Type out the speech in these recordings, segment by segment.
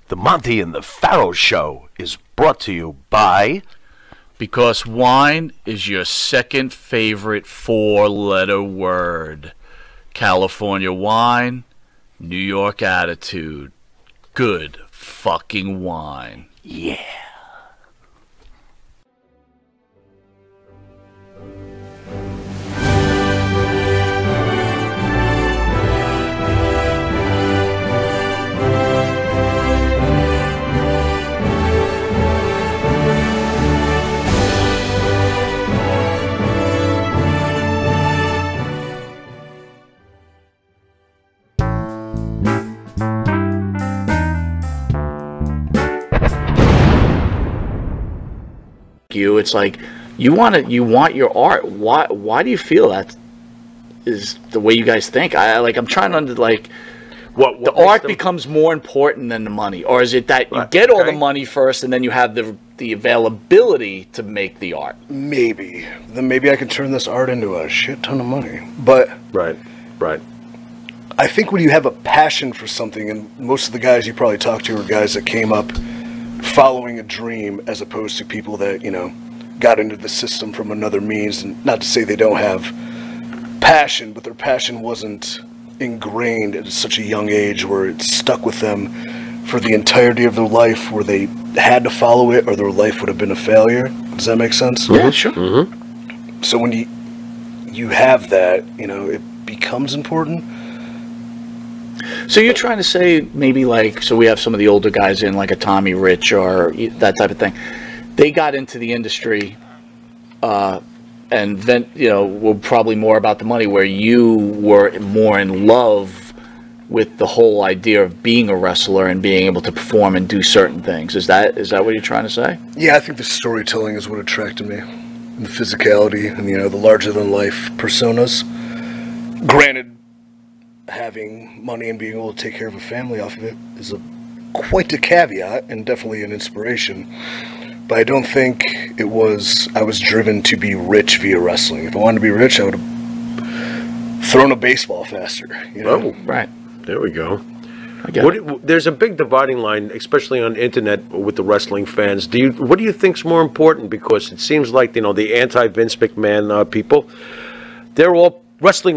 The Monty and the Pharaoh Show is brought to you by... Because wine is your second favorite four-letter word. California wine, New York attitude. Good fucking wine. Yeah. It's like you want your art. Why do you feel that is the way you guys think? I'm trying to what the art becomes more important than the money, or is it that you get all the money first and then you have the availability to make the art? Maybe I can turn this art into a shit ton of money. But right. I think when you have a passion for something, and most of the guys you probably talk to are guys that came up following a dream, as opposed to people that, you know, got into the system from another means. And not to say they don't have passion, but their passion wasn't ingrained at such a young age where it stuck with them for the entirety of their life, where they had to follow it or their life would have been a failure. Does that make sense? Yeah, sure. Mm-hmm. So when you have that, you know, it becomes important. So you're trying to say maybe so we have some of the older guys in, like a Tommy Rich or that type of thing. They got into the industry and then, you know, were probably more about the money, where you were more in love with the whole idea of being a wrestler and being able to perform and do certain things. Is that what you're trying to say? Yeah, I think the storytelling is what attracted me. And the physicality and, you know, the larger-than-life personas. Granted, having money and being able to take care of a family off of it is quite a caveat and definitely an inspiration. But I don't think I was driven to be rich via wrestling. If I wanted to be rich, I would have thrown a baseball faster. You know? Oh, right. There we go. There's a big dividing line, especially on the internet with the wrestling fans. What do you think's more important? Because it seems like, you know, the anti-Vince McMahon people, they're all wrestling.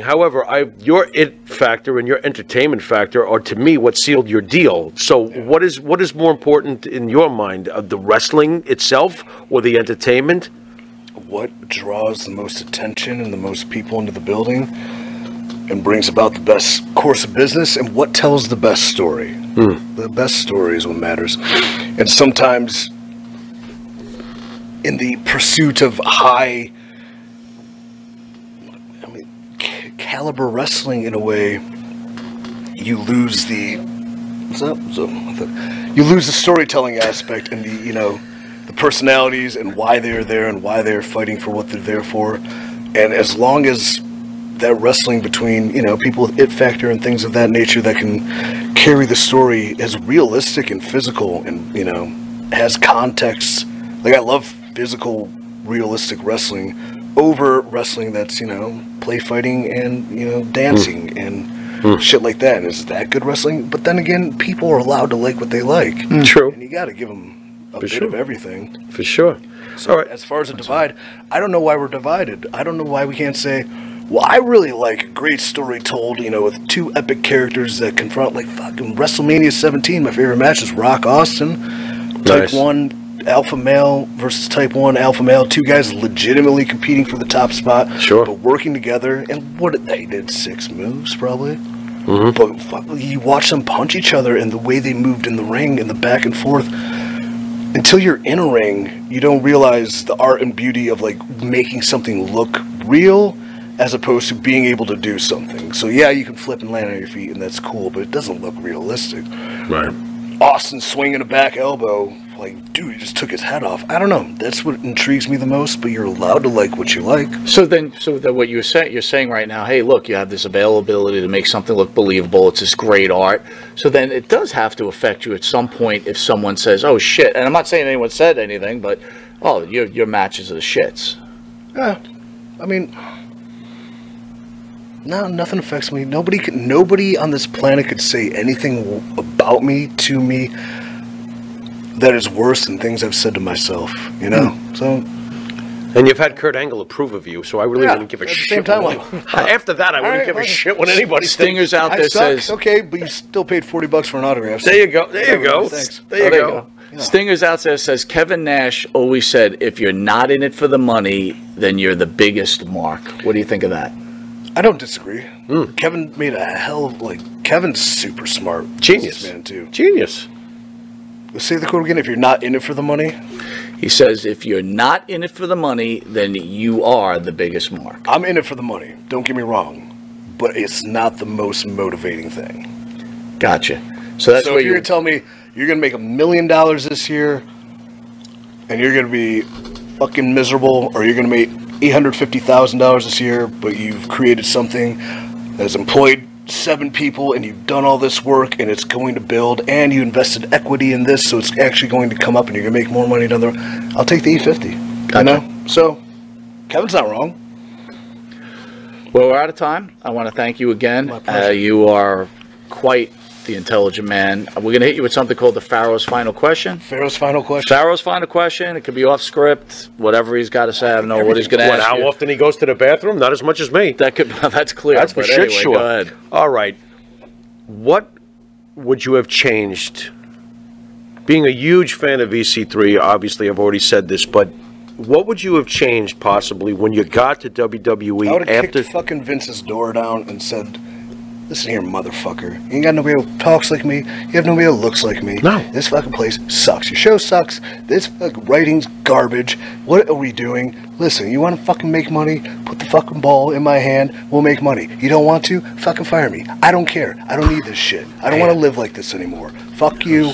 However, your it factor and your entertainment factor are, to me, what sealed your deal. So what is more important in your mind, the wrestling itself or the entertainment? What draws the most attention and the most people into the building and brings about the best course of business, and what tells the best story. The best story is what matters. And sometimes in the pursuit of high caliber wrestling, in a way, you lose the storytelling aspect and the personalities and why they're there and why they're fighting for what they're there for. And as long as that wrestling between, you know, people with it factor and things of that nature that can carry the story is realistic and physical and, you know, has context. Like, I love physical, realistic wrestling over wrestling that's, you know, play fighting and, you know, dancing and shit like that. And is that good wrestling? But then again, people are allowed to like what they like. True. And you got to give them a bit of everything. For sure. So as far as a divide, I don't know why we're divided. I don't know why we can't say, well, I really like a great story told, you know, with two epic characters that confront, like fucking WrestleMania 17. My favorite match is Rock Austin, Type 1 alpha male versus Type 1 alpha male. Two guys legitimately competing for the top spot. Sure. But working together. And they did 6 moves, probably. But you watch them punch each other and the way they moved in the ring and the back and forth. Until you're in a ring, you don't realize the art and beauty of, like, making something look real as opposed to being able to do something. So yeah, you can flip and land on your feet and that's cool, but it doesn't look realistic. Right. Austin swinging a back elbow, like, dude, he just took his head off. I don't know. That's what intrigues me the most, but you're allowed to like what you like. So then what you're saying right now, hey, look, you have this availability to make something look believable. It's this great art. So then it does have to affect you at some point if someone says, oh, shit. And I'm not saying anyone said anything, but, oh, your matches are the shits. Yeah. I mean, No, nothing affects me. Nobody on this planet could say anything about me to me that is worse than things I've said to myself. You know, so. And you've had Kurt Angle approve of you, so I really wouldn't give a shit. After that, I wouldn't give a shit when anybody Stinger's out there says, okay, but you still paid $40 for an autograph. There you go. There you go. Thanks. There you go. Yeah. Stinger's out there says, Kevin Nash always said, if you're not in it for the money, then you're the biggest mark. What do you think of that? I don't disagree. Kevin made a hell of, Kevin's super smart. Genius. Man, too. Genius. Say the quote again, if you're not in it for the money. He says, if you're not in it for the money, then you are the biggest mark. I'm in it for the money. Don't get me wrong. But it's not the most motivating thing. Gotcha. So that's what you're going to tell me you're going to make $1 million this year and you're going to be fucking miserable, or you're going to make $850,000 this year, but you've created something that has employed 7 people and you've done all this work and it's going to build, and you invested equity in this, so it's actually going to come up and you're going to make more money down the road. I'll take the $850. Gotcha. You know? So Kevin's not wrong. Well, we're out of time. I want to thank you again. My pleasure. You are quite the intelligent man. We're going to hit you with something called the Pharaoh's Final Question. Pharaoh's Final Question. Pharaoh's Final Question. It could be off script, whatever he's got to say. I don't know what he's going to ask How you. often he goes to the bathroom? Not as much as me. That's clear. That's for but shit anyway, sure. Go ahead. All right. What would you have changed? Being a huge fan of EC3, obviously I've already said this, but what would you have changed possibly when you got to WWE I would have after kicked fucking Vince's door down and said, listen here, motherfucker. You ain't got nobody who talks like me. You have nobody who looks like me. No. This fucking place sucks. Your show sucks. This fucking writing's garbage. What are we doing? Listen, you want to fucking make money? Put the fucking ball in my hand. We'll make money. You don't want to? Fucking fire me. I don't care. I don't need this shit. I don't want to live like this anymore. Fuck you.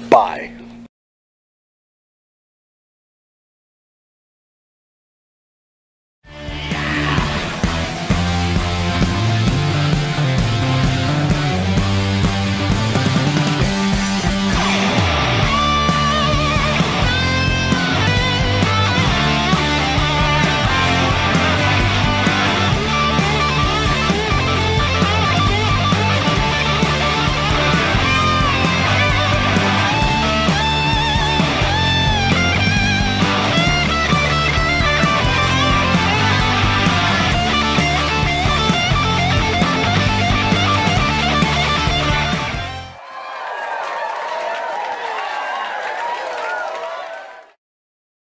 Bye.